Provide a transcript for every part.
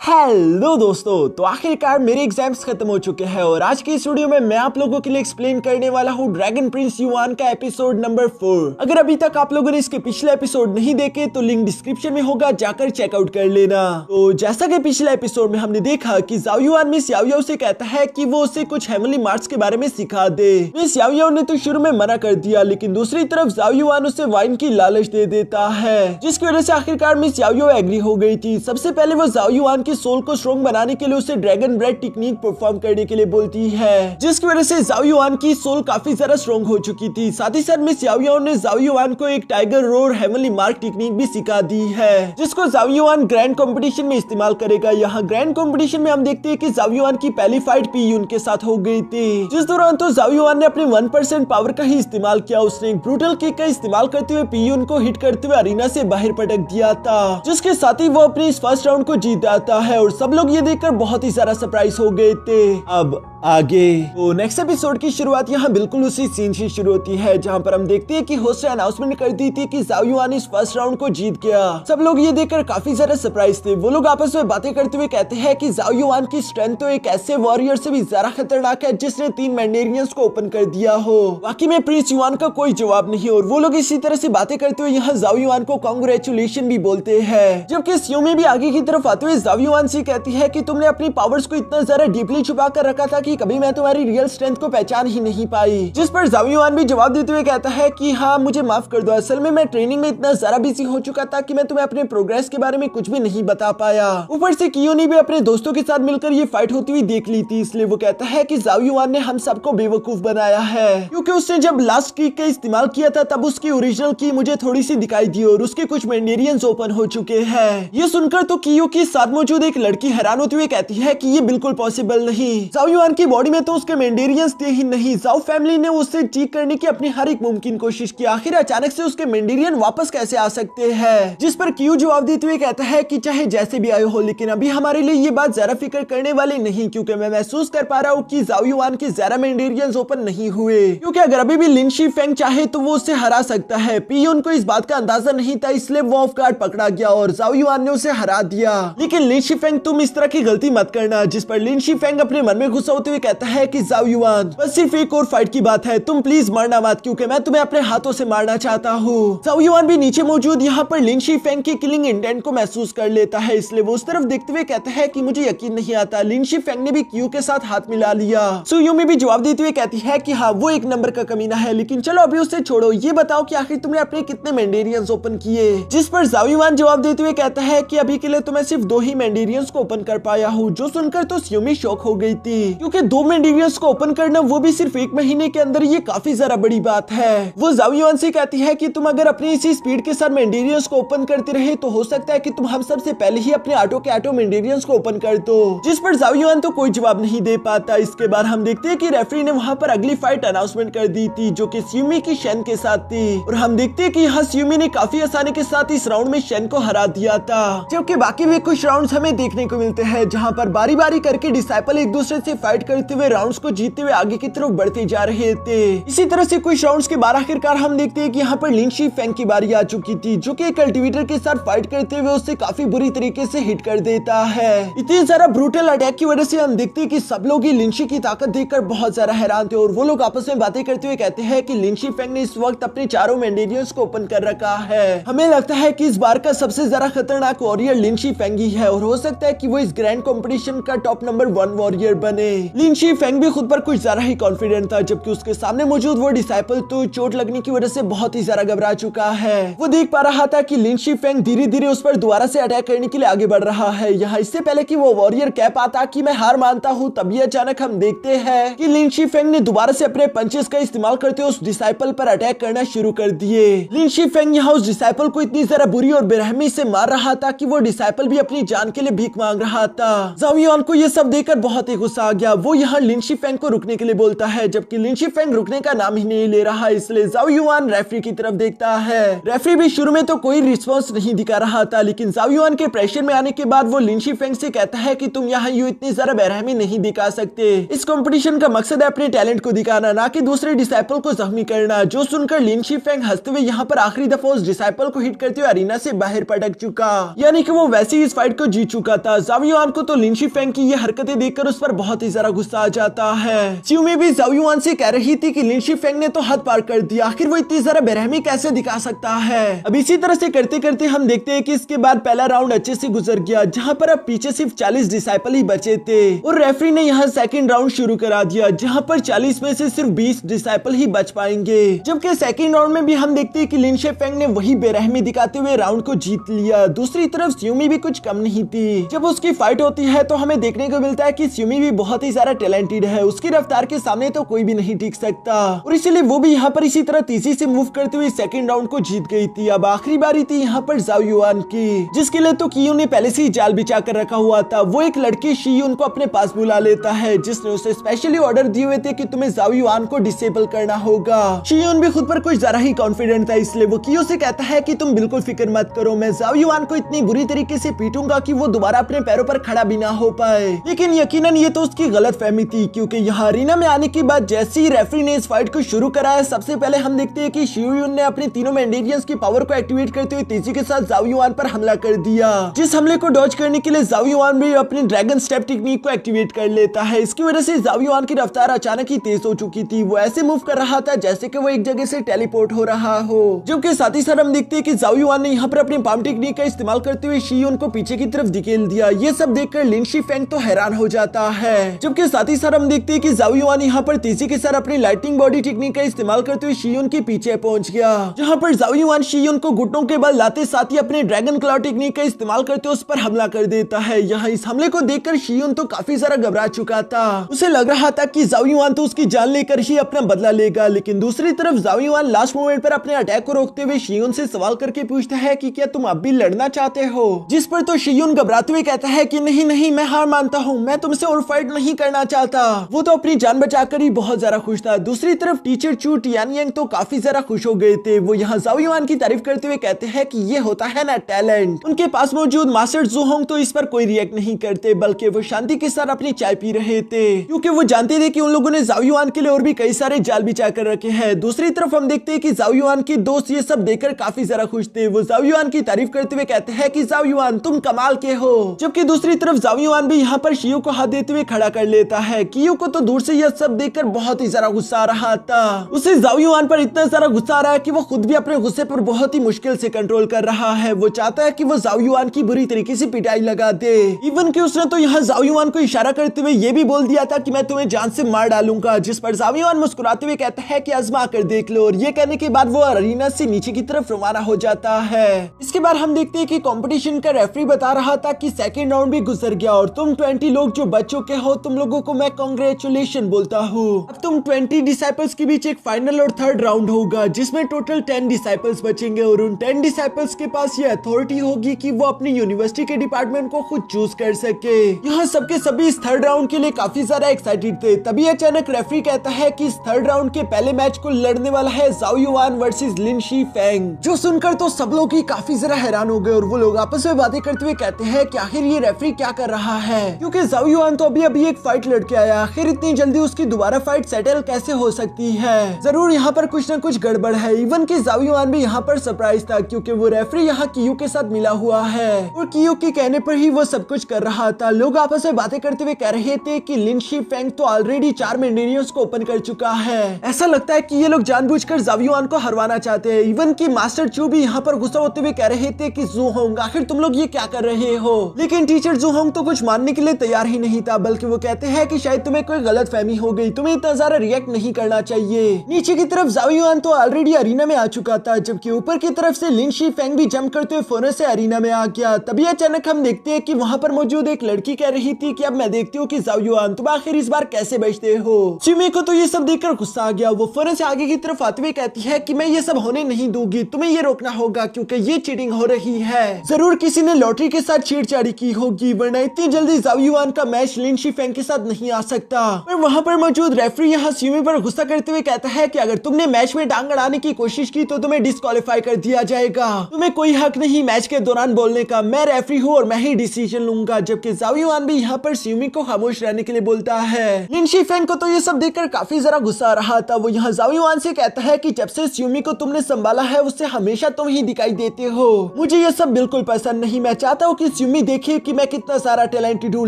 Hello दोस्तों, तो आखिरकार मेरे एग्जाम्स खत्म हो चुके हैं और आज की इस वीडियो में मैं आप लोगों के लिए एक्सप्लेन करने वाला हूँ ड्रैगन प्रिंस युआन का एपिसोड नंबर 4। अगर अभी तक आप लोगों ने इसके पिछले एपिसोड नहीं देखे तो लिंक डिस्क्रिप्शन में होगा, जाकर चेकआउट कर लेना। तो जैसा कि पिछले एपिसोड में हमने देखा कि ज़ाओ युआन मिस याओ याओ से कहता है कि वो उसे कुछ हेवनली मार्ट्स के बारे में सिखा दे। मिस याओ याओ ने तो शुरू में मना कर दिया, लेकिन दूसरी तरफ ज़ाओ युआन उसे वाइन की लालच दे देता है, जिसकी वजह से आखिरकार मिस याओ याओ एग्री हो गई थी। सबसे पहले वो ज़ाओ युआन की सोल को स्ट्रॉन्ग बनाने के लिए उसे ड्रैगन ब्रेड टेक्निक परफॉर्म करने के लिए बोलती है, जिसकी वजह से ज़ाओ युआन की सोल काफी ज्यादा स्ट्रॉन्ग हो चुकी थी। साथ ही साथ मिस याओ याओ ने ज़ाओ युआन को एक tiger roar heavenly mark technique भी सिखा दी है, जिसको ज़ाओ युआन ग्रैंड कंपटीशन में इस्तेमाल करेगा। यहाँ ग्रैंड कंपटीशन में हम देखते हैं कि ज़ाओ युआन की पहली फाइट पी यून के साथ हो गई थी, जिस दौरान तो ज़ाओ युआन ने अपने 1% पावर का ही इस्तेमाल किया। उसने एक ब्रूटल किक का इस्तेमाल करते हुए पी यून को हिट करते हुए अरीना से बाहर पटक दिया था, जिसके साथ ही वो अपने इस फर्स्ट राउंड को जीत जाता है और सब लोग ये देखकर बहुत ही सारा सरप्राइज हो गए थे। अब आगे तो नेक्स्ट एपिसोड की शुरुआत यहाँ बिल्कुल उसी सीन से शुरू होती है, जहाँ पर हम देखते हैं कि होस्ट ने अनाउंसमेंट कर दी थी कि ज़ाओ युआन इस फर्स्ट राउंड को जीत गया। सब लोग ये देखकर काफी ज्यादा सरप्राइज थे। वो लोग आपस में बातें करते हुए कहते हैं कि ज़ाओ युआन की स्ट्रेंथ तो एक ऐसे वॉरियर से भी ज्यादा खतरनाक है जिसने 3 मैंडेरियंस को ओपन कर दिया हो। बाकी में प्रिंस युआन का कोई जवाब नहीं, और वो लोग इसी तरह से बातें करते हुए यहाँ ज़ाओ युआन को कांग्रेचुलेशन भी बोलते हैं। जबकि स्यूमी भी आगे की तरफ आते हुए ज़ाओ युआन से कहती है कि तुमने अपनी पावर्स को इतना ज्यादा डीपली छुपा कर रखा था कि कभी मैं तुम्हारी रियल स्ट्रेंथ को पहचान ही नहीं पाई। जिस पर ज़ाओ युआन भी जवाब देते हुए कहता है कि हाँ, मुझे माफ कर दो, असल में मैं ट्रेनिंग में इतना ज्यादा बिजी हो चुका था कि मैं तुम्हें अपने प्रोग्रेस के बारे में कुछ भी नहीं बता पाया। ऊपर से कियो ने भी अपने दोस्तों के साथ मिलकर ये फाइट होती हुई देख ली थी, इसलिए वो कहता है कि ज़ाओ युआन ने हम सबको बेवकूफ बनाया है, क्योंकि उसने जब लास्ट किक का इस्तेमाल किया था तब उसकी ओरिजिनल की मुझे थोड़ी सी दिखाई दी और उसके कुछ मैंडेरियंस ओपन हो चुके हैं। ये सुनकर तो कियो के साथ मौजूद एक लड़की हैरान होते हुए कहती है कि ये बिल्कुल पॉसिबल नहीं, ज़ाओ युआन की बॉडी में तो उसके मैंडेरियंस थे ही नहीं। ज़ाओ फैमिली ने उससे ठीक करने की अपनी हर एक मुमकिन कोशिश की, आखिर अचानक से उसके मैंडेरियन वापस कैसे आ सकते हैं। जिस पर कियो जवाब देते हुए कहता है कि चाहे जैसे भी आए हो, लेकिन अभी हमारे लिए ये बात जरा फिक्र करने वाली नहीं, क्योंकि मैं महसूस कर पा रहा हूँ कि ज़ाओ युआन के ज़रा मैंडेरियंस ओपन नहीं हुए, क्योंकि अगर अभी भी लिन शीफेंग चाहे तो वो उसे हरा सकता है। पी यून को इस बात का अंदाजा नहीं था, इसलिए वो ऑफ गार्ड पकड़ा गया और ज़ाओ युआन ने उसे हरा दिया। लेकिन लिन शीफेंग, तुम इस तरह की गलती मत करना। जिस पर लिन शीफेंग अपने मन में गुस्सा होते हुए कहता है कि ज़ाओ युआन, बस सिर्फ एक और फाइट की बात है, तुम प्लीज मरना मत, क्योंकि मैं तुम्हें अपने हाथों से मारना चाहता हूँ। ज़ाओ युआन भी नीचे मौजूद यहाँ पर लिन शीफेंग की किलिंग इंटेंट को महसूस कर लेता है, इसलिए वो उस तरफ देखते हुए कहता है कि मुझे यकीन नहीं आता। लिन शीफेंग ने भी कियो के साथ हाथ मिला लिया। सुयुमी भी जवाब देते हुए कहती है कि हाँ, वो एक नंबर का कमीना है, लेकिन चलो अभी उसे छोड़ो, ये बताओ कि आखिर तुमने अपने कितने मैंडेरियंस ओपन किए। जिस पर ज़ाओ युआन जवाब देते हुए कहता है कि अभी के लिए तो मैं सिर्फ 2 ही मैंडेरियंस को ओपन कर पाया हूँ। जो सुनकर तो सुयुमी शॉक हो गई थी, क्योंकि 2 मैंडेरियंस को ओपन करना, वो भी सिर्फ 1 महीने के अंदर, ये काफी ज्यादा बड़ी बात है। वो ज़ाओ युआन से कहती है कि तुम अगर अपनी इसी स्पीड के साथ मैंडेरियंस को ओपन करते रहे तो हो सकता है कि तुम हम सबसे पहले ही अपने ऑटो के ऑटो मैंडेरियंस को ओपन कर दो। जिस पर ज़ाओ युआन तो कोई जवाब नहीं दे पाता। इसके बाद हम देखते हैं कि रेफरी ने वहाँ पर अगली फाइट अनाउंसमेंट कर दी थी, जो कि स्यूमी की शेन के साथ थी, और हम देखते हैं कि यहाँ स्यूमी ने काफी आसानी के साथ इस राउंड में शेन को हरा दिया था। जबकि बाकी भी कुछ राउंड्स हमें देखने को मिलते हैं, जहाँ पर बारी बारी करके डिसाइपल एक दूसरे से फाइट करते हुए राउंड्स को जीतते हुए आगे की तरफ बढ़ते जा रहे थे। इसी तरह से कुछ राउंड्स के बाद आखिरकार हम देखते हैं कि यहाँ पर लिन शीफेंग की बारी आ चुकी थी, जो कि एक कल्टीवेटर के साथ फाइट करते हुए उससे काफी बुरी तरीके से हिट कर देता है। इतनी ज्यादा ब्रूटल अटैक की वजह से हम देखते हैं कि सब लोग ही लिन शी की ताकत देखकर बहुत ज्यादा हैरान थे, और वो लोग आपस में बातें करते हुए कहते हैं कि लिन शीफेंग ने इस वक्त अपने 4 मैंडेरियंस को ओपन कर रखा है। हमें लगता है कि इस बार का सबसे ज्यादा खतरनाक वॉरियर लिन शीफेंग ही है, और हो सकता है कि वो इस ग्रैंड कंपटीशन का टॉप नंबर 1 वॉरियर बने। लिन शीफेंग भी खुद पर कुछ ज्यादा ही कॉन्फिडेंट था, जबकि उसके सामने मौजूद वो डिसाइपल तो चोट लगने की वजह से बहुत ही ज्यादा घबरा चुका है। वो देख पा रहा था कि लिन शीफेंग धीरे धीरे उस पर दोबारा से अटैक करने के लिए आगे बढ़ रहा है। यहाँ इससे पहले कि वो वॉरियर कह पाता कि मैं हार मानता हूँ, तभी अचानक हम देखते हैं कि लिन शीफेंग ने दोबारा से अपने पंचेस का इस्तेमाल करते हुए उस डिसाइपल पर अटैक करना शुरू कर दिए। लिन शीफेंग यहाँ उस डिसाइपल को इतनी ज्यादा बुरी और बेरहमी से मार रहा था कि वो डिसाइपल भी अपनी जान के लिए भीख मांग रहा था। ज़ाओ युआन को ये सब देखकर बहुत ही गुस्सा आ गया। वो यहाँ लिन शीफेंग को रुकने के लिए बोलता है, जबकि लिन शीफेंग रुकने का नाम ही नहीं ले रहा, इसलिए ज़ाओ युआन रेफरी की तरफ देखता है। रेफरी भी शुरू में तो कोई रिस्पॉन्स नहीं दिखा रहा था, लेकिन ज़ाओ युआन के प्रेशर में आने के बाद वो लिन शीफेंग से कहता है कि तुम यहाँ यूं इतनी ज्यादा बेरहमी नहीं दिखा सकते। इस कंपटीशन का मकसद है अपने टैलेंट को दिखाना, ना कि दूसरे डिसाइपल को जख्मी करना। जो सुनकर लिन शीफेंग हंसते हुए यहाँ पर आखिरी दफा उस डिसाइपल को हिट करते हुए अरीना से बाहर पटक चुका, यानी कि वो वैसे ही इस फाइट को जीत चुका था। ज़ाओ युआन को तो लिन शीफेंग की ये हरकतें देखकर उस पर बहुत ही ज्यादा गुस्सा आ जाता है। च्यूमी भी ज़ाओ युआन से कह रही थी कि लिन शीफेंग ने तो हद पार कर दिया, आखिर वो इतनी जरा बेरहमी कैसे दिखा सकता है। अब इसी तरह से करते करते हम देखते हैं कि इसके बाद पहला राउंड अच्छे से गुजर गया, जहां पर अब पीछे सिर्फ 40 डिसाइपल ही बचे थे और रेफरी ने यहाँ सेकंड राउंड शुरू करा दिया, जहां पर 40 में से सिर्फ 20 डिसाइपल ही बच पाएंगे। जबकि सेकंड राउंड में भी हम देखते हैं कि लिन शीफेंग ने वही बेरहमी दिखाते हुए राउंड को जीत लिया। दूसरी तरफ स्यूमी भी कुछ कम नहीं थी। जब उसकी फाइट होती है तो हमें देखने को मिलता है कि स्यूमी भी बहुत ही ज्यादा टैलेंटेड है, उसकी रफ्तार के सामने तो कोई भी नहीं टिक सकता और इसलिए वो भी यहाँ पर इसी तरह तेजी से मूव करते हुए सेकंड राउंड को जीत गई थी। अब आखिरी बारी थी यहाँ पर ज़ाओ युआन की, जिसके लिए तो कियो ने पहले से ही जाल बिछा कर रखा हुआ था। वो एक लड़की शियुन को अपने पास बुला लेता है, जिसने उसे स्पेशली ऑर्डर दिए हुए थे कि तुम्हें ज़ाओ युआन को डिसेबल करना होगा। शियुन भी खुद पर कुछ ज्यादा ही कॉन्फिडेंट था, इसलिए वो कियो से कहता है कि तुम बिल्कुल फिक्र मत करो, मैं ज़ाओ युआन को इतनी बुरी तरीके से पीटूंगा कि वो दोबारा अपने पैरों पर खड़ा भी ना हो पाए। लेकिन यकीनन ये तो उसकी गलतफहमी थी, क्योंकि यहाँ अरीना में आने के बाद जैसे ही रेफरी ने इस फाइट को शुरू कराया, सबसे पहले हम देखते हैं कि शियुन ने अपने तीनों मैंडेरियंस की पावर को एक्टिवेट करते हुए तेजी के साथ ज़ाओ युआन पर हमला कर दिया। जिस हमले को डॉज करने के लिए ज़ाओ युआन भी अपनी ड्रैगन स्टेप टेक्निक को एक्टिवेट कर लेता है। इसकी वजह से ज़ाओ युआन की रफ्तार अचानक ही तेज हो चुकी थी। वो ऐसे मूव कर रहा था जैसे कि वो एक जगह से टेलीपोर्ट हो रहा हो। जबकि साथ ही साथ हम देखते हैं कि ज़ाओ युआन ने यहाँ पर अपनी पाम टेक्निक का इस्तेमाल करते हुए शियुन को पीछे की तरफ धकेल दिया। ये सब देखकर लिन शीफेंग तो हैरान हो जाता है। जबकि साथ ही साथ हम देखते हैं कि ज़ाओ युआन यहाँ पर तेजी के साथ अपनी लाइटिंग बॉडी टेक्निक का इस्तेमाल करते हुए शियुन के पीछे पहुंच गया, जहाँ पर ज़ाओ युआन शियुन को घुटनों के बल लाते साथ ही अपने ड्रैगन क्लॉ टेक्निक का इस्तेमाल करते उस पर हमला कर देता है। यहाँ इस हमले को देखकर शियुन तो काफी ज्यादा घबरा चुका था। उसे लग रहा था कि ज़ाओ युआन तो उसकी जान लेकर ही अपना बदला लेगा। लेकिन दूसरी तरफ ज़ाओ युआन लास्ट मोमेंट पर अपने अटैक को रोकते हुए शियुन से सवाल करके पूछता है कि क्या तुम अब भी लड़ना चाहते हो, जिस पर तो शियुन घबराते हुए कहता है कि नहीं नहीं, मैं हार मानता हूँ, मैं तुमसे और फाइट नहीं करना चाहता। वो तो अपनी जान बचाकर ही बहुत ज्यादा खुश था। दूसरी तरफ टीचर चू टियानयंग तो काफी ज्यादा खुश हो गए थे। वो यहाँ ज़ाओ युआन की तारीफ करते हुए कहते हैं कि ये होता है ना टैलेंट। उनके पास मौजूद मास्टर ज़ुहोंग तो इस पर कोई रिएक्ट नहीं करते, बल्कि वो शांति के साथ अपनी चाय पी रहे थे, क्योंकि वो जानते थे कि उन लोगों ने ज़ाओ युआन के लिए और भी कई सारे जाल बिछा कर रखे हैं। दूसरी तरफ हम देखते हैं कि ज़ाओ युआन के दोस्त ये सब देखकर काफी ज्यादा खुश थे। वो ज़ाओ युआन की तारीफ करते हुए कहते हैं कि ज़ाओ युआन तुम कमाल के हो। जबकि दूसरी तरफ ज़ाओ युआन भी यहाँ पर शियो को हाथ देते हुए खड़ा कर लेता है। कियो को तो दूर से यह सब देखकर बहुत ही ज्यादा गुस्सा आ रहा था। उसे ज़ाओ युआन पर इतना ज्यादा गुस्सा आ रहा है कि वो खुद भी अपने गुस्से पर बहुत ही मुश्किल से कंट्रोल कर रहा है। वो चाहता है कि वो ज़ाओ युआन की बुरी तरीके से पिटाई लगा दे। इवन कि उसने तो यहाँ ज़ाओ युआन को इशारा करते हुए ये भी बोल दिया था कि मैं तुम्हें जान से मार डालूंगा, जिस पर ज़ाओ युआन मुस्कुराते हुए कहता है कि आजमा कर देख लो। और ये कहने के बाद वो अरीना से नीचे की तरफ रवाना हो जाता है। इसके बाद हम देखते हैं कि कंपटीशन का रेफरी बता रहा था कि सेकंड राउंड भी गुजर गया और तुम 20 लोग जो बच चुके हो, तुम लोगों को मैं कांग्रेचुलेशन बोलता हूँ। अब तुम 20 डिसाइपल्स के बीच एक फाइनल और थर्ड राउंड होगा, जिसमें टोटल 10 डिसाइपल्स बचेंगे और उन 10 डिसाइपल्स के पास ये अथॉरिटी होगी कि वो अपनी यूनिवर्सिटी के डिपार्टमेंट को खुद चूज कर सके। यहाँ सबके सभी इस थर्ड राउंड के लिए काफी ज्यादा एक्साइटेड थे। तभी अचानक रेफरी कहता है कि इस थर्ड राउंड के पहले मैच को लड़ने वाला है ज़ाओ युआन वर्सेस लिन शीफेंग। जो सुनकर तो सब लोग ही काफी ज्यादा हैरान हो गए और वो लोग आपस में बातें करते हुए कहते हैं कि आखिर ये रेफरी क्या कर रहा है, क्योंकि ज़ाओ युआन तो अभी एक फाइट लड़के आया, आखिर इतनी जल्दी उसकी दोबारा फाइट सेटल कैसे हो सकती है। जरूर यहाँ पर कुछ न कुछ गड़बड़ है। इवन कि ज़ाओ युआन भी यहाँ पर सरप्राइज था, क्योंकि वो रेफरी यहाँ कियो के साथ मिला हुआ है और कियो के कहने पर ही वो सब कुछ कर रहा था। लोग आपस में बातें करते हुए कह रहे थे कि लिन शीफेंग तो ऑलरेडी 4 मैंडेरियंस को ओपन कर चुका है। ऐसा लगता है कि ये लोग जानबूझकर ज़ाओ युआन को हरवाना चाहते हैं। इवन कि मास्टर चू भी यहाँ पर गुस्सा होते हुए कह रहे थे कि ज़ुहोंग आखिर तुम लोग ये क्या कर रहे हो। लेकिन टीचर ज़ुहोंग तो कुछ मानने के लिए तैयार ही नहीं था, बल्कि वो कहते हैं कि शायद तुम्हें कोई गलत फहमी हो गई, तुम्हें इतना ज्यादा रिएक्ट नहीं करना चाहिए। नीचे की तरफ ज़ाओ युआन तो ऑलरेडी अरीना में आ चुका था, जबकि ऊपर की तरफ से लिन शीफेंग भी जंप करते हुए फौरन से अरीना में आ गया। तभी अचानक हम देखते हैं कि वहाँ पर मौजूद एक लड़की कह रही थी कि अब मैं देखती हूँ कि ज़ाओ युआन तुम आखिर इस बार कैसे बचते हो। चिमी को तो ये सब देखकर गुस्सा आ गया। वो फौरन से आगे की तरफ आते हुए कहती है कि मैं ये सब होने नहीं दूंगी, तुम्हें ये रोकना होगा क्योंकि ये चीटिंग हो रही है। जरूर किसी ने लॉटरी के साथ छेड़छाड़ी की होगी, वरना इतनी जल्दी ज़ाओ युआन का मैच लिन शीफेंग के साथ नहीं आ सकता। पर वहाँ पर मौजूद रेफरी यहाँ स्यूमी पर गुस्सा करते हुए कहता है कि अगर तुमने मैच में टांग अड़ाने की कोशिश की तो तुम्हें डिस्क्वालीफाई कर दिया जाएगा, तुम्हें कोई हक नहीं मैच के दौरान बोलने का, मैं रेफरी हूँ और मैं ही डिसीजन लूंगा। जबकि ज़ाओ युआन भी यहाँ पर स्यूमी को खामोश रहने के लिए बोलता है। लिन शीफेंग को तो ये सब देखकर काफी जरा गुस्सा आ रहा था। वो यहाँ ज़ाओ युआन से कहता है कि जब से स्यूमी को तुमने संभाला है उससे हमेशा तुम ही दिखाई देते हो, मुझे ये सब बिल्कुल पसंद नहीं। मैं चाहता हूँ कि स्यूमी देखिए कि मैं कितना सारा टैलेंटेड हूँ,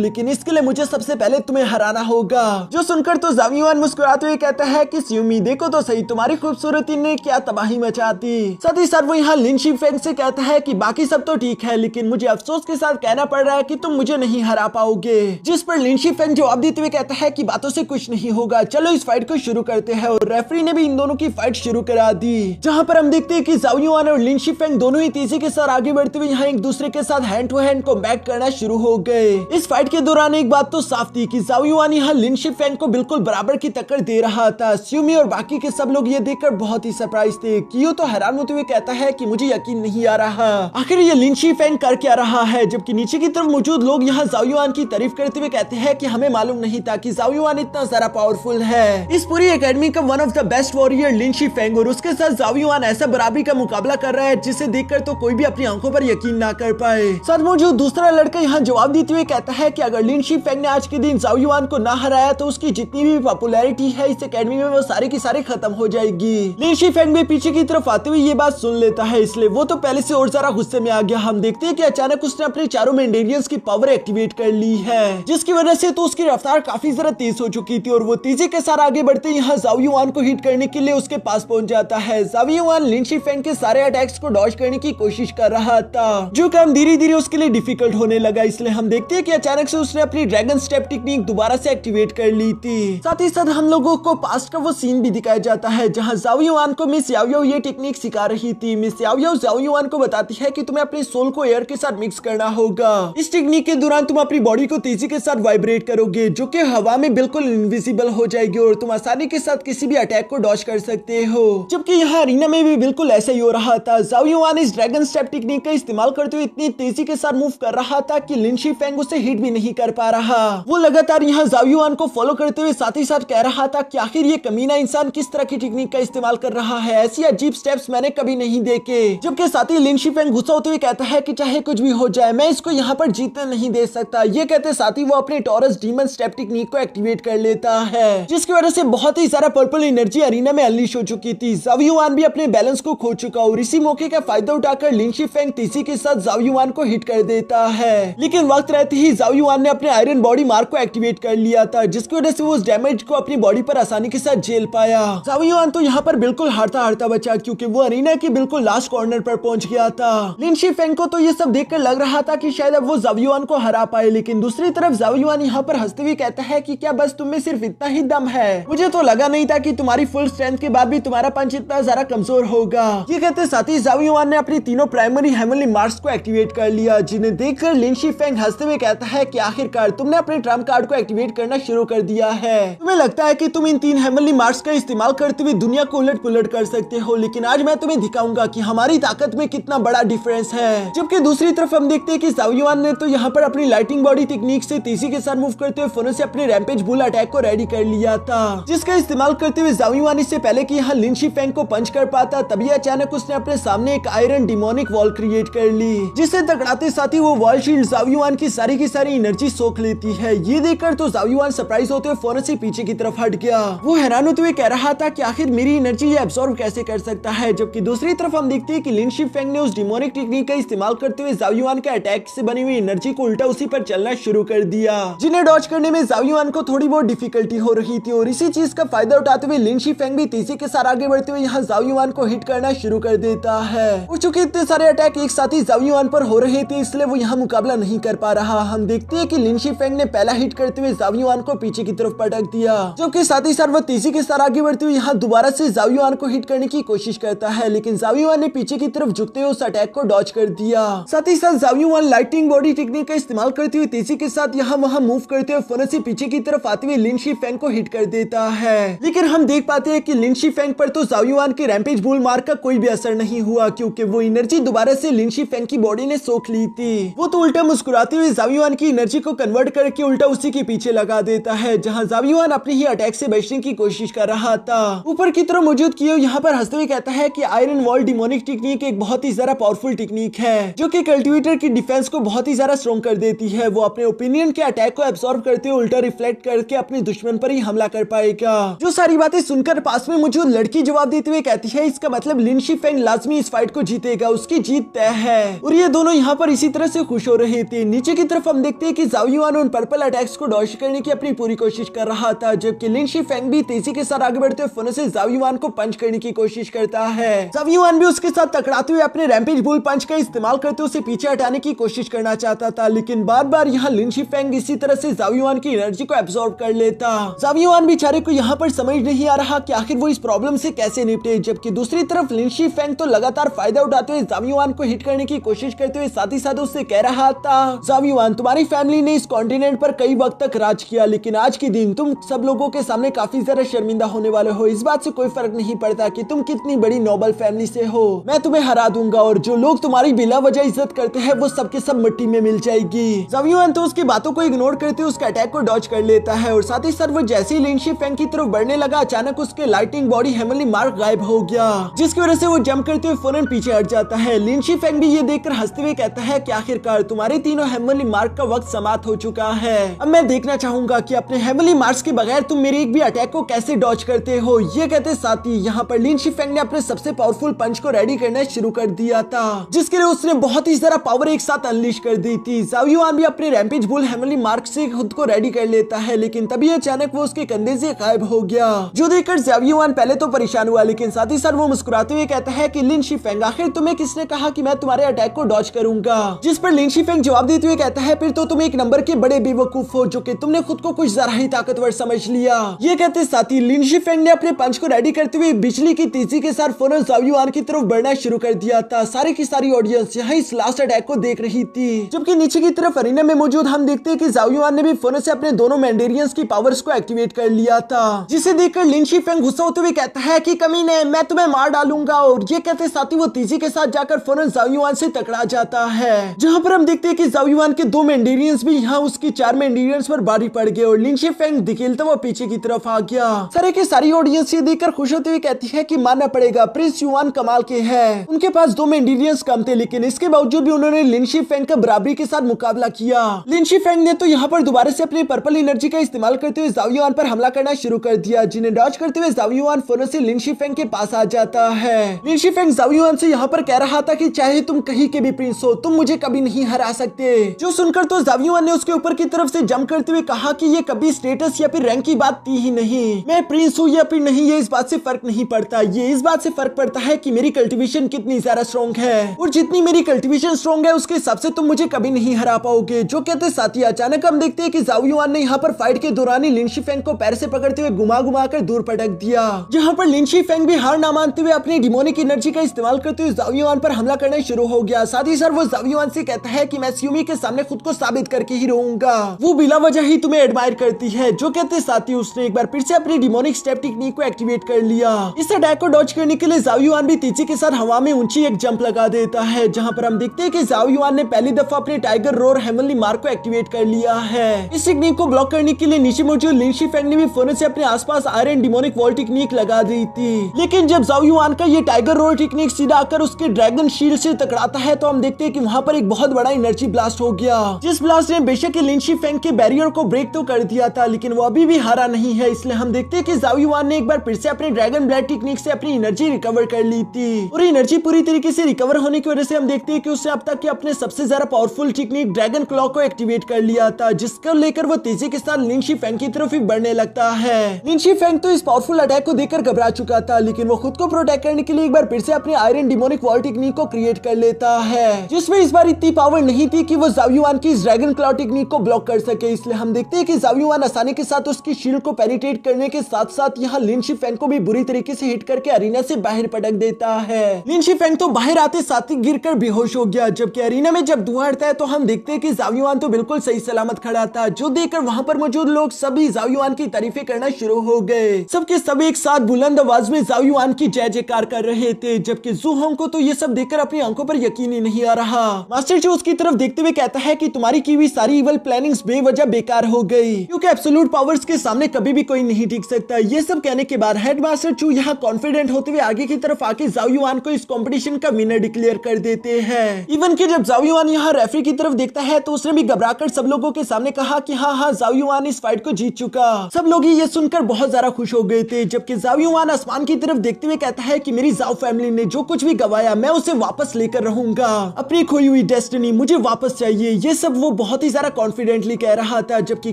लेकिन इसके लिए मुझे सबसे पहले तुम्हें हराना होगा। जो सुनकर तो जाओ युआन मुस्कुराते हुए कहता है कि स्यूमी देखो तो सही, तुम्हारी खूबसूरती ने क्या तबाही मचा दी। साथ ही साथ वो यहाँ लिन शीफेंग से कहता है कि बाकी सब तो ठीक है, लेकिन मुझे अफसोस के साथ कहना पड़ रहा है कि तुम मुझे नहीं हरा पाओगे। जिस पर लिन शीफेंग जवाब देते हुए कहता है कि बातों से कुछ नहीं होगा, चलो इस फाइट को शुरू करते हैं। और रेफरी ने भी इन दोनों की फाइट शुरू करा दी, जहाँ पर हम देखते हैं कि जाओ युआन और लिन शीफेंग दोनों ही तेजी के साथ आगे बढ़ते हुए यहाँ एक दूसरे के साथ हैंड टू हैंड कॉम्बैट करना शुरू हो गए। इस फाइट के दौरान एक बात तो साफ थी कि जाओ युआन यहाँ लिन शीफेंग को बिल्कुल बराबर की टक्कर दे रहा था। स्यूमी और बाकी के सब लोग ये देखकर बहुत ही सरप्राइज थे। कियो तो हैरान होते हुए कहता है कि मुझे यकीन नहीं आ रहा, आखिर ये लिन शीफेंग कर क्या रहा है। जबकि नीचे की तरफ मौजूद लोग यहाँ जाओ युआन की तारीफ करते हुए कहते हैं कि हमें मालूम नहीं था कि जाओ युआन इतना ज्यादा पावरफुल है। इस पूरी एकेडमी का one of the best warrior Lin Shifeng, और उसके साथ जाओ युआन ऐसा बराबरी का मुकाबला कर रहा है जिसे देखकर तो कोई भी अपनी आंखों पर यकीन ना कर पाए। साथ मौजूद दूसरा लड़का यहाँ जवाब देते हुए कहता है कि अगर लिन शीफेंग ने आज के दिन जाओ युआन को ना हराया तो उसकी जितनी भी पॉपुलैरिटी है इस एकेडमी में वो सारी की सारी खत्म हो जाएगी। लिन शीफेंग भी पीछे की तरफ आते हुए ये बात सुन लेता है, इसलिए वो तो पहले से और ज्यादा गुस्से में आ गया। हम देखते हैं कि अचानक उसने अपने चारों मेंडेरियंस की पावर एक्टिवेट कर ली है, जिसकी वजह से तो उसकी रफ्तार काफी ज्यादा तेज हो चुकी थी और वो तेजी के साथ आगे बढ़ते यहाँ जाओ युआन को हिट करने के लिए उसके पास पहुंच जाता है। जाओ युआन लिन शीफेंग के सारे अटैक्स को डॉज करने की कोशिश कर रहा था, जो काम धीरे धीरे उसके लिए डिफिकल्ट होने लगा। इसलिए हम देखते हैं कि अचानक से उसने अपनी ड्रैगन स्टेप टेक्निक दोबारा से एक्टिवेट कर ली थी। साथ ही साथ हम लोगों को पास्ट का वो सीन भी दिखाया जाता है जहां जाओ युआन को मिस याओ याओ ये टेक्निक सिखा रही थी। मिस याओ याओ जाओ युआन को बताती है कि तुम्हें अपने सोल को एयर के साथ मिक्स करना होगा। इस टेक्निक के दौरान तुम अपनी बॉडी को तेजी के साथ वाइब्रेट करोगे, जो कि हवा में बिल्कुल इनविजिबल हो जाएगी और तुम आसानी के साथ किसी भी अटैक को डॉज कर सकते हो। जबकि यहाँ अरीना में भी बिल्कुल ऐसा ही हो रहा था। जाओ युआन इस ड्रैगन स्टेप टेक्निक का इस्तेमाल करते हुए इतनी तेजी के साथ मूव कर रहा था कि लिन शीफेंग उसे हिट भी नहीं कर पा रहा। वो लगातार यहाँ जाओ युआन को फॉलो करते हुए साथ ही साथ कह रहा था कि आखिर ये कमीना इंसान किस तरह की टेक्निक का इस्तेमाल कर रहा है, ऐसी अजीब स्टेप्स मैंने कभी नहीं देखे। जबकि साथ ही लिन शीफेंग गुस्सा होते हुए कहता है कि चाहे कुछ भी हो जाए मैं इसको यहाँ पर जीतने नहीं दे सकता। ये कहते साथ ही वो अपने टॉरस डीमन स्टेप टेक्निक को एक्टिवेट कर लेता है, जिसकी वजह से बहुत ही सारा पर्पल एनर्जी अरीना में अनलीश हो चुकी थी। जाओ युआन भी अपने बैलेंस को खो चुका और इसी मौके का फायदा उठाकर लिन शीफेंग तेजी के साथ जाओ युआन को हिट कर देता है। लेकिन वक्त रहते ही जाओ युआन ने अपने आयरन बॉडी मार्क को एक्टिवेट कर लिया था, जिसकी वजह से वो उस डैमेज को अपनी बॉडी पर आसानी के साथ झेल पाया। जाओ युआन तो यहाँ पर बिल्कुल हारता हारता बचा, क्योंकि वो अरीना के बिल्कुल लास्ट कॉर्नर पर पहुंच गया था। लिन शीफेंग को तो ये सब देखकर लग रहा था कि शायद अब वो जाओ युआन को हरा पाए, लेकिन दूसरी तरफ जाओ युआन यहाँ पर हंसते हुए कहता है कि क्या बस तुम्हें सिर्फ इतना ही दम है? मुझे तो लगा नहीं था कि तुम्हारी फुल स्ट्रेंथ के बाद भी तुम्हारा पंच इतना ज्यादा कमजोर होगा। ये कहते साथ ही जाओ युआन ने अपनी तीनों प्राइमरी हेवनली मार्क्स को एक्टिवेट कर लिया, जिन्हें देखकर लिन शीफेंग हंसते हुए कहता है कि आखिरकार तुमने अपने ट्रम्प कार्ड को एक्टिवेट करना शुरू कर दिया है। तुम्हें लगता है कि तुम इन 3 हेवनली मार्क्स का इस्तेमाल करते हुए दुनिया को उलट पुलट कर सकते हो, लेकिन आज मैं तुम्हें दिखाऊंगा कि हमारी ताकत में कितना बड़ा डिफरेंस है। जबकि दूसरी तरफ हम देखते हैं कि जाओ युआन ने तो यहाँ पर अपनी लाइटिंग बॉडी टेक्निक से तेजी के साथ मूव करते हुए फोनो से अपने रैम्पेज बुल अटैक को रेडी कर लिया था, जिसका इस्तेमाल करते हुए जाओ युआन इससे पहले कि यहाँ लिन शीफेंग को पंच कर पाता, तभी अचानक उसने अपने सामने एक आयरन डिमोनिक वॉल क्रिएट कर ली, जिसे टकराते साथ ही वो वॉल शील्ड जाओ युआन की सारी एनर्जी सोख लेती है। ये देखकर तो जाओ युआन सरप्राइज होते हुए फौरन से पीछे की तरफ हट गया। वो हैरान होते हुए कह रहा था कि आखिर मेरी एनर्जी ये एब्सॉर्ब कैसे कर सकता है। जबकि दूसरी तरफ हम देखते हैं कि लिन शीफेंग ने उस डिमोनिक टेक्निक का इस्तेमाल करते हुए जाओ युआन के अटैक से बनी हुई एनर्जी को उल्टा उसी पर चलना शुरू कर दिया, जिन्हें डॉज करने में जाओ युआन को थोड़ी बहुत डिफिकल्टी हो रही थी। और इसी चीज का फायदा उठाते हुए लिन शीफेंग भी तेजी के साथ आगे बढ़ते हुए यहाँ जाओ युआन को हिट करना शुरू कर देता है। और चूंकि इतने सारे अटैक एक साथ ही जाओ युआन पर हो रहे थे, इसलिए वो यहाँ मुकाबला नहीं कर पा रहा। हम देखते हैं कि लिन शीफेंग ने पहला हिट करते हुए जाओ युआन को पीछे की तरफ पटक दिया, जबकि साथ ही साथ वो तेजी के साथ आगे बढ़ते हुए यहाँ दोबारा से जाओ युआन को हिट करने की कोशिश करता है, लेकिन जाओ युआन ने पीछे की तरफ झुकते हुए उस अटैक को डॉज कर दिया। साथ ही साथ जाओ युआन लाइटिंग बॉडी टेक्निक का इस्तेमाल करते हुए तेजी के साथ यहाँ वहाँ मूव करते हुए फौरन से पीछे की तरफ आते हुए लिन शीफेंग को हिट कर देता है। लेकिन हम देख पाते हैं कि लिन शीफेंग पर तो जाओ युआन के रैम्पेज बुल मार्क का कोई भी असर नहीं हुआ, क्योंकि वो एनर्जी दोबारा से लिन शीफेंग की बॉडी ने सोख ली थी। वो तो उल्टा मुस्कुराते हुए जाओ युआन की एनर्जी को कन्वर्ट करके उल्टा उसी के पीछे लगा देता है, जहां जाओ युआन अपने ही अटैक से बचने की कोशिश कर रहा था। ऊपर की तरफ मौजूद कियो यहाँ पर हंसते हुए कहता है कि आयरन वॉल डिमोनिक टेक्निक एक बहुत ही ज्यादा पावरफुल टेक्निक है, जो कि कल्टीवेटर की डिफेंस को बहुत ही ज्यादा स्ट्रॉन्ग कर देती है। वो अपने ओपिनियन के अटैक को एब्सॉर्ब करते हुए उल्टा रिफ्लेक्ट करके अपने दुश्मन पर ही हमला कर पाएगा। जो सारी बातें सुनकर पास में मौजूद लड़की जवाब देते हुए कहती है, इसका मतलब लिन शीफेंग लाजमी इस फाइट को जीतेगा, उसकी जीत तय है। और ये दोनों यहाँ पर इसी तरह तरह से खुश हो रहे थे। नीचे की तरफ हम देखते हैं कि जाओ युआन उन पर्पल अटैक्स को डॉज करने की अपनी पूरी कोशिश कर रहा था, जबकि लिन शीफेंग भी तेजी के साथ आगे बढ़ते हुए फोन से जाओ युआन को पंच करने की कोशिश करता है। जाओ युआन भी उसके साथ टकराते हुए अपने रैम्पेज बुल पंच का इस्तेमाल करते उसे पीछे हटाने की कोशिश करना चाहता था, लेकिन बार बार यहाँ लिन शीफेंग इसी तरह से जाओ युआन की एनर्जी को एब्सॉर्ब कर लेता। जाओ युआन बेचारे को यहाँ पर समझ नहीं आ रहा कि आखिर वो इस प्रॉब्लम से कैसे निपटे, जबकि दूसरी तरफ लिन शीफेंग तो लगातार फायदा उठाते हुए जाओ युआन को हिट करने की कोशिश करते हुए साथ ही साथ उससे कह रहा था, जाओ युआन तुम्हारी फैमिली ने इस कॉन्टिनेंट पर कई वक्त तक राज किया, लेकिन आज के दिन तुम सब लोगों के सामने काफी ज्यादा शर्मिंदा होने वाले हो। इस बात से कोई फर्क नहीं पड़ता कि तुम कितनी बड़ी नोबल फैमिली से हो, मैं तुम्हें हरा दूंगा और जो लोग तुम्हारी बिला वजह इज्जत करते हैं वो सबके सब मिट्टी में मिल जाएगी। जाओ युआन तो उसकी बातों को इग्नोर करते उसके अटैक को डॉज कर लेता है और साथ ही साथ वो जैसे ही लिन शीफेंग की तरफ बढ़ने लगा, अचानक उसके लाइटिंग बॉडी हेवनली मार्क गायब हो गया, जिसकी वजह से वो जंप करते हुए फौरन पीछे हट जाता है। लिन शीफेंग भी ये देखकर हंसते हुए कहता है कि आखिरकार तुम्हारे तीनों हेवनली मार्क का वक्त समाप्त हो चुका है। अब मैं देखना चाहूंगा कि अपने हेवनली मार्क्स के बगैर तुम मेरे एक भी अटैक को कैसे डॉज करते हो। ये कहते साथ ही यहाँ पर लिन शीफेंग ने अपने सबसे पावरफुल पंच को रेडी करना शुरू कर दिया था, जिसके लिए उसने बहुत ही सारा पावर एक साथ अनलीश कर दी थी। जाओ युआन भी अपने रैम्पेज बुल हेवनली मार्क से खुद को रेडी कर लेता है, लेकिन तभी अचानक वो उसके कंधे से गायब हो गया, जो देखकर जाओ युआन पहले तो परेशान हुआ, लेकिन साथ ही साथ वो मुस्कुराते हुए कहता है कि लिन शीफेंग आखिर तुम्हें किसने कहा कि मैं तुम्हारे अटैक को डॉज करूंगा। जिस पर लिन शीफेंग जवाब देते हुए कहता है फिर तो तुम एक नंबर के बड़े बेवकूफ हो जो कि तुमने खुद को कुछ ज्यादा ही ताकतवर समझ लिया। ये कहते साथ ही लिन शीफेंग ने अपने पंच को रेडी करते हुए बिजली की तेजी के साथ फौरन जाओ युआन की तरफ बढ़ना शुरू कर दिया था। सारी की सारी ऑडियंस यहाँ इस लास्ट अटैक को देख रही थी, जबकि नीचे की तरफ अरीना में मौजूद हम देखते हैं कि जाओ युआन ने भी फौरन से अपने दोनों मैंडेरियंस की पावर्स को एक्टिवेट कर लिया था, जिसे देखकर लिन शीफेंग गुस्सा होते हुए कहता है कि कमीने मैं तुम्हें मार डालूंगा, और ये कहते साथ ही वो तेजी के साथ जाकर फौरन जाओ युआन से टकरा जाता है, जहां पर हम देखते हैं कि जाओ युआन के दो मैंडेरियंस भी यहाँ उसकी चार मैंडेरियंस पर भारी पड़ गए और लिन शीफेंग धकेलता वो पीछे की तरफ आ गया। सारे के सारी ऑडियंस ये देखकर खुश होते हुए कहती है कि मानना पड़ेगा प्रिंस युआन कमाल के हैं। उनके पास दो मैंडेरियंस कम थे, लेकिन इसके बावजूद भी उन्होंने लिन शीफेंग का बराबरी के साथ मुकाबला किया। लिन शीफेंग ने तो यहाँ पर दोबारा से अपनी पर्पल एनर्जी का इस्तेमाल करते हुए जाओ युआन पर हमला करना शुरू कर दिया, जिन्हें डॉज करते हुए जाओ युआन फौरन से लिन शीफेंग के पास आ जाता है। लिन शीफेंग जाओ युआन से यहाँ पर कह रहा था कि चाहे तुम कहीं के भी प्रिंस हो, तुम मुझे कभी नहीं हरा सकते। जो सुनकर तो जाओ युआन ने उसके ऊपर की तरफ से जंप करते हुए कहा कि ये कभी स्टेटस या फिर रैंक की बात थी ही नहीं, मैं प्रिंस हूँ या फिर नहीं ये इस बात से फर्क नहीं पड़ता, ये इस बात से फर्क पड़ता है कि मेरी कल्टीवेशन कितनी ज्यादा स्ट्रॉन्ग है, और जितनी मेरी कल्टीवेशन स्ट्रॉन्ग है उसके हिसाब से तुम मुझे कभी नहीं हरा पाओगे। जो कहते साथ ही अचानक हम देखते हैं कि जाओ युआन ने यहाँ पर फाइट के दौरान ही लिन शीफेंग को पैर से पकड़ते हुए घुमा घुमा कर दूर पटक दिया, जहाँ पर लिन शीफेंग भी हार ना मानते हुए अपनी डिमोनिक एनर्जी का इस्तेमाल करते हुए जाओ युआन पर हमला करना शुरू हो गया। साथ ही साथ वो जाओ युआन से कहता है कि मैं स्यूमी के सामने खुद को साबित करके ही रहूंगा, वो बिला वजह ही तुम्हें एडमायर करती है। जो कहते साथ ही उसने एक बार फिर से अपनी डिमोनिक स्टेप टेक्निक को एक्टिवेट कर लिया। इस अटैक को डॉज करने के लिए जाओ युआन भी तेजी के साथ हवा में ऊंची एक जंप लगा देता है, जहां पर हम देखते हैं कि जाओ युआन ने पहली दफा अपने टाइगर रोर हेवनली मार्क को एक्टिवेट कर लिया है। इस टेक्निक को ब्लॉक करने के लिए नीचे मौजूद लिन शीफेंग ने भी फौरन से अपने आसपास आयरन डिमोनिक वॉल टेक्निक लगा दी थी, लेकिन जब जाओ युआन का ये टाइगर रोर टेक्निक सीधा आकर उसके ड्रैगन शील्ड से टकराता है तो हम देखते हैं कि वहां पर एक बहुत बड़ा एनर्जी ब्लास्ट हो गया, जिस ब्लास्ट ने बेशक लिन शीफेंग के बैरियर को ब्रेक तो कर दिया था, लेकिन वो अभी भी हारा नहीं है। इसलिए हम देखते हैं कि जाओ युआन ने एक बार फिर से अपने ड्रैगन ब्लेड टेक्निक से अपनी एनर्जी रिकवर कर ली थी, और एनर्जी पूरी तरीके से रिकवर होने की वजह से हम देखते हैं कि उसने अब तक के अपने सबसे ज्यादा पावरफुल टेक्निक ड्रैगन क्लॉ को एक्टिवेट कर लिया था, जिसको लेकर वो तेजी के साथ लिन शीफेंग की तरफ ही बढ़ने लगता है। लिन शीफेंग तो इस पावरफुल अटैक को देखकर घबरा चुका था, लेकिन वो खुद को प्रोटेक्ट करने के लिए एक बार फिर से अपने आयरन डिमोनिक वॉल टेक्निक को क्रिएट कर लेता है, जिसमें इस बार इतनी पावर नहीं थी कि वो जाओ युआन की इस ड्रैगन क्लॉ टेक्निक को ब्लॉक कर सके। इसलिए हम देखते हैं कि जाओ युआन आसानी के साथ उसकी शील्ड को पेनिट्रेट करने के साथ साथ यहाँ लिन शीफेंग को भी बुरी तरीके से हिट करके अरीना से बाहर पटक देता है। लिन शीफेंग तो बाहर आते साथ ही गिरकर बेहोश हो गया, जबकि अरीना में जब धुआं उठता है तो हम देखते हैं कि जाओ युआन तो बिल्कुल सही सलामत खड़ा था, जो देखकर वहां पर मौजूद लोग सभी जाओ युआन की तारीफें करना शुरू हो गए। सबके सब एक साथ बुलंद आवाज में जाओ युआन की जय जयकार कर रहे थे, जबकि जू होंग को तो ये सब देखकर अपनी आंखों पर यकीन ही नहीं आ रहा। मास्टर चू उसकी तरफ देखते हुए कहता है कि तुम्हारी की हुई सारी इवल प्लानिंग्स बेवजह बेकार हो गई, क्योंकि एब्सोल्यूट पावर्स के सामने कभी भी कोई नहीं टिक सकता। ये सब कहने के बाद हेड मास्टर चू यहाँ कॉन्फिडेंट होते हुए आगे की तरफ आके जाओ युआन को इस कंपटीशन का विनर डिक्लेयर कर देते हैं। इवन कि जब जाओ युआन यहाँ रेफरी की तरफ देखता है तो उसने भी घबराकर सब लोगों के सामने कहा कि हाँ जाओ युआन इस फाइट को जीत चुका। सब लोग ये सुनकर बहुत ज्यादा खुश हो गए थे, जबकि जाओ युआन आसमान की तरफ देखते हुए कहता है कि मेरी जाओ फैमिली ने जो कुछ भी गवाया मैं उसे वापस लेकर रहूंगा, अपनी खोई हुई डेस्टिनी, मुझे वापस चाहिए, ये सब वो बहुत ही ज्यादा कॉन्फिडेंटली कह रहा था, जबकि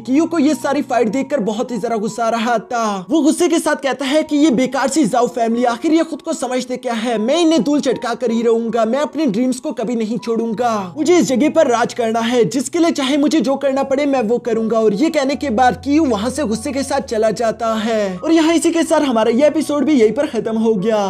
कियो को ये सारी फाइट देखकर बहुत ही ज्यादा गुस्सा आ रहा था। वो गुस्से के साथ कहता है कि ये बेकार सी जाओ फैमिली, आखिर ये खुद को समझते क्या है, मैं इन्हें धूल चटका कर ही रहूंगा, मैं अपने ड्रीम्स को कभी नहीं छोड़ूंगा, मुझे इस जगह पर राज करना है, जिसके लिए चाहे मुझे जो करना पड़े मैं वो करूंगा। और ये कहने के बाद कियो वहां से गुस्से के साथ चला जाता है। और यहाँ इसी के साथ हमारा ये एपिसोड भी यहीं पर खत्म हो गया।